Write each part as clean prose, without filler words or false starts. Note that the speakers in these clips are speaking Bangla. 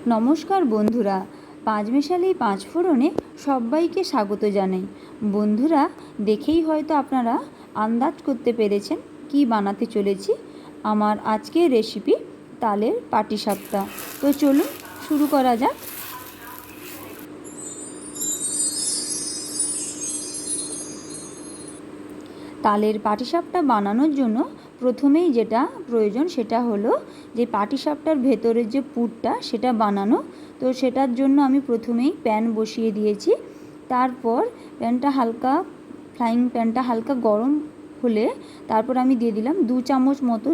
নমস্কার বন্ধুরা, পাঁচমেশালি পাঁচফোড়নে সবাইকে স্বাগত জানাই। বন্ধুরা, দেখেই হয়তো আপনারা আন্দাজ করতে পেরেছেন কি বানাতে চলেছি। আমার আজকের রেসিপি তালের পাটিসাপটা। তো চলুন শুরু করা যাক। তালের পাটিসাপটা বানানোর জন্য প্রথমেই যেটা প্রয়োজন সেটা হলো যে পাটিসাপটার ভেতরের যে পুরটা সেটা বানানো। তো সেটার জন্য আমি প্রথমেই প্যান বসিয়ে দিয়েছি। তারপর ফ্রাইং প্যানটা হালকা গরম হলে তারপর আমি দিয়ে দিলাম 2 চামচ মতো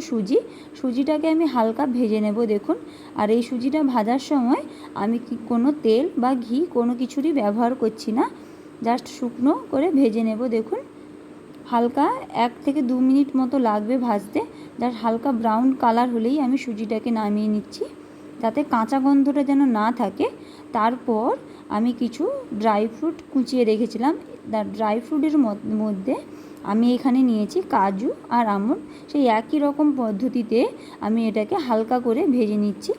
সুজিটাকে আমি হালকা ভেজে নেব। দেখুন, আর এই সুজিটা ভাজার সময় আমি কোনো তেল বা ঘি কোনো কিছুরই ব্যবহার করছি না, জাস্ট শুকনো করে ভেজে নেব। দেখুন, হালকা 1 থেকে 2 মিনিট মতো লাগবে ভাজতে। জাস্ট হালকা ব্রাউন কালার হলেই আমি সুজিটাকে নামিয়ে নিচ্ছি, যাতে কাঁচা গন্ধটা যেন না থাকে। তারপর আমি কিছু ড্রাই ফ্রুট কুচিয়ে রেখেছিলাম। ড্রাই ফ্রুটের মধ্যে আমি এখানে নিয়েছি কাজু আর আমন্ড। সেই একই রকম পদ্ধতিতে আমি এটাকে হালকা করে ভেজে নিচ্ছি।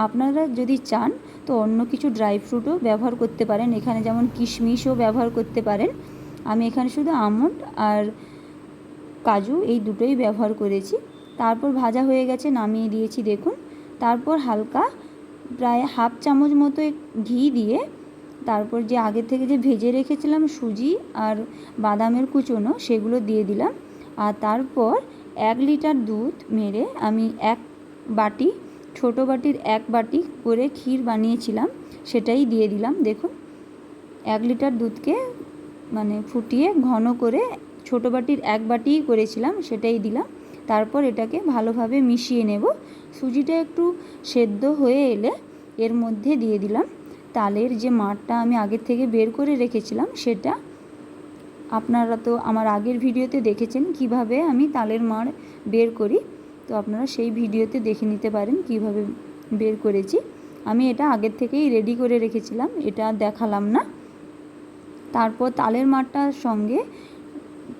আপনারা যদি চান তো অন্য কিছু ড্রাই ফ্রুটও ব্যবহার করতে পারেন, এখানে যেমন কিশমিশও ব্যবহার করতে পারেন। আমি এখানে শুধু আমন্ড আর কাজু এই দুটোই ব্যবহার করেছি। তারপর ভাজা হয়ে গেছে, নামিয়ে দিয়েছি। দেখুন, তারপর হালকা প্রায় 1/2 চামচ মতো ঘি দিয়ে তারপর যে আগে থেকে যে ভেজে রেখেছিলাম সুজি আর বাদামের কুচনো সেগুলো দিয়ে দিলাম। আর তারপর 1 লিটার দুধ মেরে আমি ছোটো বাটির 1 বাটি করে ক্ষীর বানিয়েছিলাম সেটাই দিয়ে দিলাম। দেখুন, 1 লিটার দুধকে ফুটিয়ে ঘন করে ছোটো বাটির 1 বাটিই করেছিলাম সেটাই দিলাম। তারপর এটাকে ভালোভাবে মিশিয়ে নেব। সুজিটা একটু সেদ্ধ হয়ে এলে এর মধ্যে দিয়ে দিলাম তালের যে মাড়টা আমি আগের থেকে বের করে রেখেছিলাম সেটা। আপনারা তো আমার আগের ভিডিওতে দেখেছেন কিভাবে আমি তালের মাড় বের করি, তো আপনারা সেই ভিডিওতে দেখে নিতে পারেন কিভাবে বের করেছি। আমি এটা আগের থেকেই রেডি করে রেখেছিলাম, এটা দেখালাম না। তারপর তালের মাড়টার সঙ্গে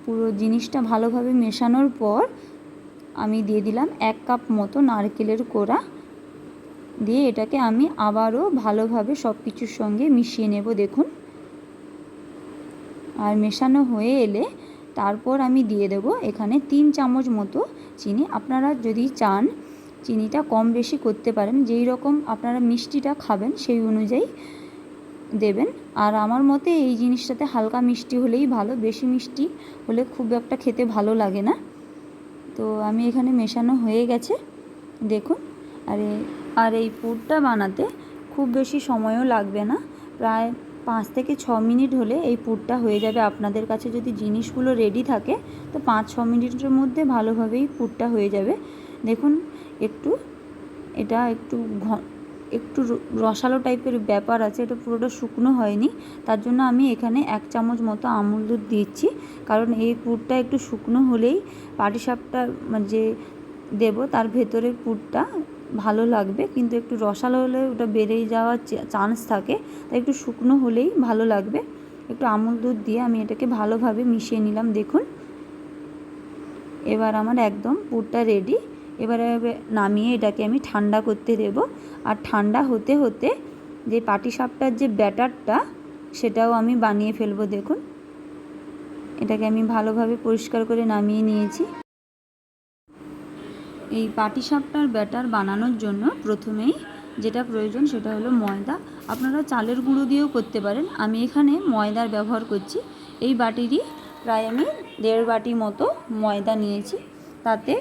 পুরো জিনিসটা ভালোভাবে মেশানোর পর আমি দিয়ে দিলাম 1 কাপ মতো নারকেলের কোড়া দিয়ে এটাকে আমি আবারও ভালোভাবে সব কিছুর সঙ্গে মিশিয়ে নেব। দেখুন, আর মেশানো হয়ে এলে তারপর আমি দিয়ে দেব এখানে 3 চামচ মতো চিনি। আপনারা যদি চান চিনিটা কম বেশি করতে পারেন, যেই রকম আপনারা মিষ্টিটা খাবেন সেই অনুযায়ী দেবেন। আর আমার মতে এই জিনিসটাতে হালকা মিষ্টি হলেই ভালো, বেশি মিষ্টি হলে খুব একটা খেতে ভালো লাগে না। তো আমি এখানে মেশানো হয়ে গেছে। দেখুন, আর এই পুরটা বানাতে খুব বেশি সময়ও লাগবে না, প্রায় 5 থেকে 6 মিনিট হলে এই পুরটা হয়ে যাবে। আপনাদের কাছে যদি জিনিসগুলো রেডি থাকে তো 5-6 মিনিটের মধ্যে ভালোভাবেই পুরটা হয়ে যাবে। দেখুন, এটা একটু রসালো টাইপের ব্যাপার আছে, এটা পুরোটা শুকনো হয়নি। তার জন্য আমি এখানে 1 চামচ মতো আমুল দুধ দিচ্ছি, কারণ এই পুরটা একটু শুকনো হলেই পাটিসাপটা যে দেব তার ভেতরের পুরটা ভালো লাগবে, কিন্তু একটু রসালো হলে ওটা বেড়ে যাওয়ার চান্স থাকে, তাই একটু শুকনো হলেই ভালো লাগবে। একটু আমুল দুধ দিয়ে আমি এটাকে ভালোভাবে মিশিয়ে নিলাম। দেখুন, এবার আমার একদম পুরটা রেডি। এবারে নামিয়ে এটাকে আমি ঠান্ডা করতে দেব। আর ঠান্ডা হতে হতে যে পাটিসাপটার যে ব্যাটারটা সেটাও আমি বানিয়ে ফেলবো। দেখুন, এটাকে আমি ভালোভাবে পরিষ্কার করে নামিয়ে নিয়েছি। এই পাটিসাপটার ব্যাটার বানানোর জন্য প্রথমেই যেটা প্রয়োজন সেটা হলো ময়দা। আপনারা চালের গুঁড়ো দিয়েও করতে পারেন, আমি এখানে ময়দার ব্যবহার করছি। এই বাটিরই প্রায় আমি 1.5 বাটি মতো ময়দা নিয়েছি। তাতে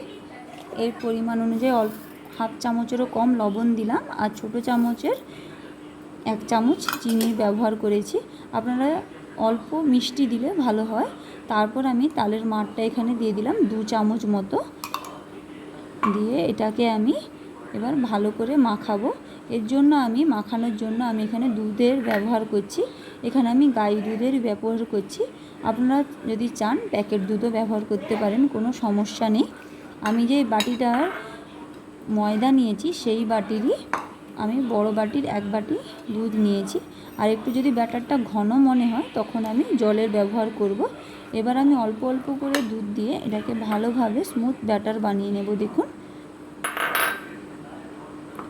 এর পরিমাণ অনুযায়ী 1/2 চামচেরও কম লবণ দিলাম, আর ছোটো চামচের 1 চামচ চিনির ব্যবহার করেছি। আপনারা অল্প মিষ্টি দিলে ভালো হয়। তারপর আমি তালের মাড়টা এখানে দিয়ে দিলাম 2 চামচ মতো, দিয়ে এটাকে আমি এবার ভালো করে মাখাবো। মাখানোর জন্য আমি এখানে দুধের ব্যবহার করছি। এখানে আমি গাই দুধের ব্যবহার করছি। আপনারা যদি চান প্যাকেট দুধও ব্যবহার করতে পারেন, কোনো সমস্যা নেই। আমি যে বাটিটার ময়দা নিয়েছি সেই বাটিরই আমি বড় বাটির 1 বাটি দুধ নিয়েছি। আর একটু যদি ব্যাটারটা ঘন মনে হয় তখন আমি জলের ব্যবহার করব। এবার আমি অল্প অল্প করে দুধ দিয়ে এটাকে ভালোভাবে স্মুথ ব্যাটার বানিয়ে নেব। দেখুন,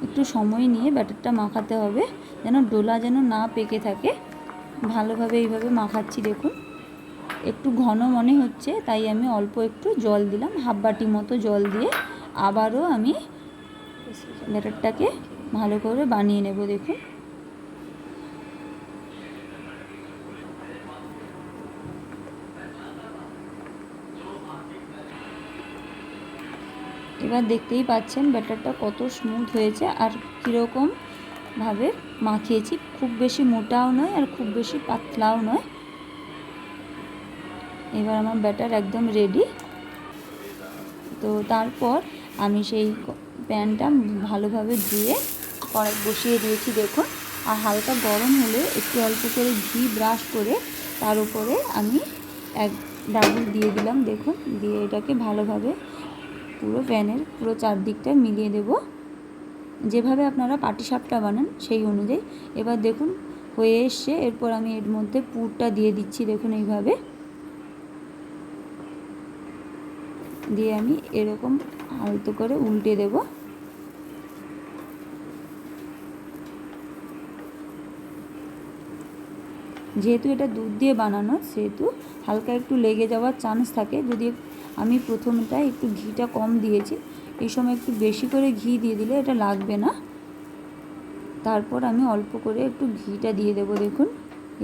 একটু একটু সময় নিয়ে ব্যাটারটা মাখাতে হবে, যেন ডোলা যেন না পেকে থাকে। ভালোভাবে এইভাবে মাখাচ্ছি। দেখুন একটু ঘন মনে হচ্ছে, তাই আমি অল্প একটু জল দিলাম, হাফ বাটি মতো জল দিয়ে আবারও আমি ব্যাটারটাকে ভালো করে বানিয়ে নেব। দেখুন এবার দেখতেই পাচ্ছেন ব্যাটারটা কত স্মুথ হয়েছে আর কীরকমভাবে মাখিয়েছি। খুব বেশি মোটাও নয় আর খুব বেশি পাতলাও নয়। এবার আমার ব্যাটার একদম রেডি। তো তারপর আমি সেই প্যানটা ভালোভাবে ধুয়ে কড়াই বসিয়ে দিয়েছি। দেখুন আর হালকা গরম হলে একটু অল্প করে ঘি ব্রাশ করে তার উপরে আমি এক ডাবল দিয়ে দিলাম। দেখুন দিয়ে এটাকে ভালোভাবে পুরো প্যানের পুরো চারদিকটা মিলিয়ে দেব, যেভাবে আপনারা পাটিসাপটা বানান সেই অনুযায়ী। এবার দেখুন হয়ে এসছে। এরপর আমি এর মধ্যে পুরটা দিয়ে দিচ্ছি। দেখুন এইভাবে দিয়ে আমি এরকম আলতো করে উল্টে দেব। যেহেতু এটা দুধ দিয়ে বানানো সেহেতু হালকা একটু লেগে যাওয়ার চান্স থাকে। যদি আমি প্রথমটায় একটু ঘিটা কম দিয়েছি, এই সময় একটু বেশি করে ঘি দিয়ে দিলে এটা লাগবে না। তারপর আমি অল্প করে একটু ঘিটা দিয়ে দেবো। দেখুন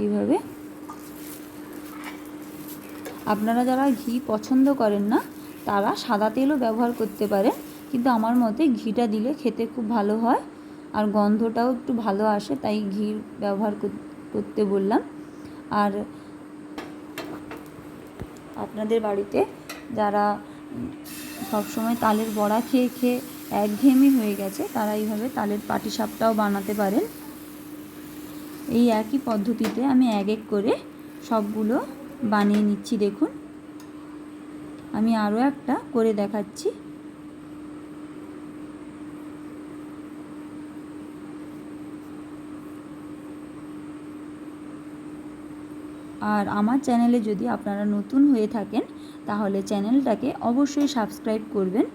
এইভাবে। আপনারা যারা ঘি পছন্দ করেন না তারা সাদা তেলও ব্যবহার করতে পারেন, কিন্তু আমার মতে ঘিটা দিলে খেতে খুব ভালো হয় আর গন্ধটাও একটু ভালো আসে, তাই ঘি ব্যবহার করতে বললাম। আর আপনাদের বাড়িতে যারা সবসময় তালের বড়া খেয়ে খেয়ে একঘেয়েমি হয়ে গেছে তারা এইভাবে তালের পাটিসাপটাও বানাতে পারেন। এই একই পদ্ধতিতে আমি এক এক করে সবগুলো বানিয়ে নিচ্ছি। দেখুন আমি আরও একটা করে দেখাচ্ছি। আর আমার চ্যানেলে যদি আপনারা নতুন হয়ে থাকেন তাহলে চ্যানেলটাকে অবশ্যই সাবস্ক্রাইব করবেন।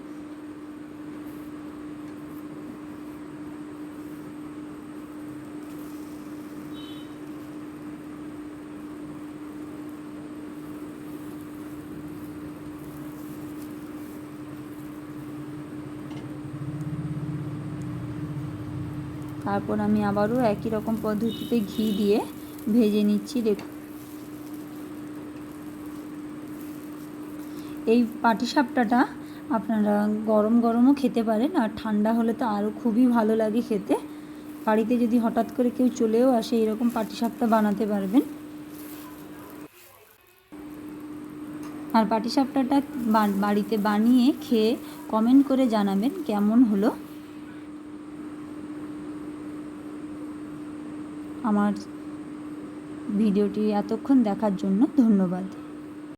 তারপর আমি আবারও একই রকম পদ্ধতিতে ঘি দিয়ে ভেজে নিচ্ছি। দেখুন এই পাটিসাপটাটা আপনারা গরম গরমও খেতে পারেন আর ঠান্ডা হলে তো আরও খুবই ভালো লাগে খেতে। বাড়িতে যদি হঠাৎ করে কেউ চলেও আসে এরকম পাটিসাপটা বানাতে পারবেন। আর পাটিসাপটাটা বাড়িতে বানিয়ে খেয়ে কমেন্ট করে জানাবেন কেমন হলো। আমার ভিডিওটি এতক্ষণ দেখার জন্য ধন্যবাদ।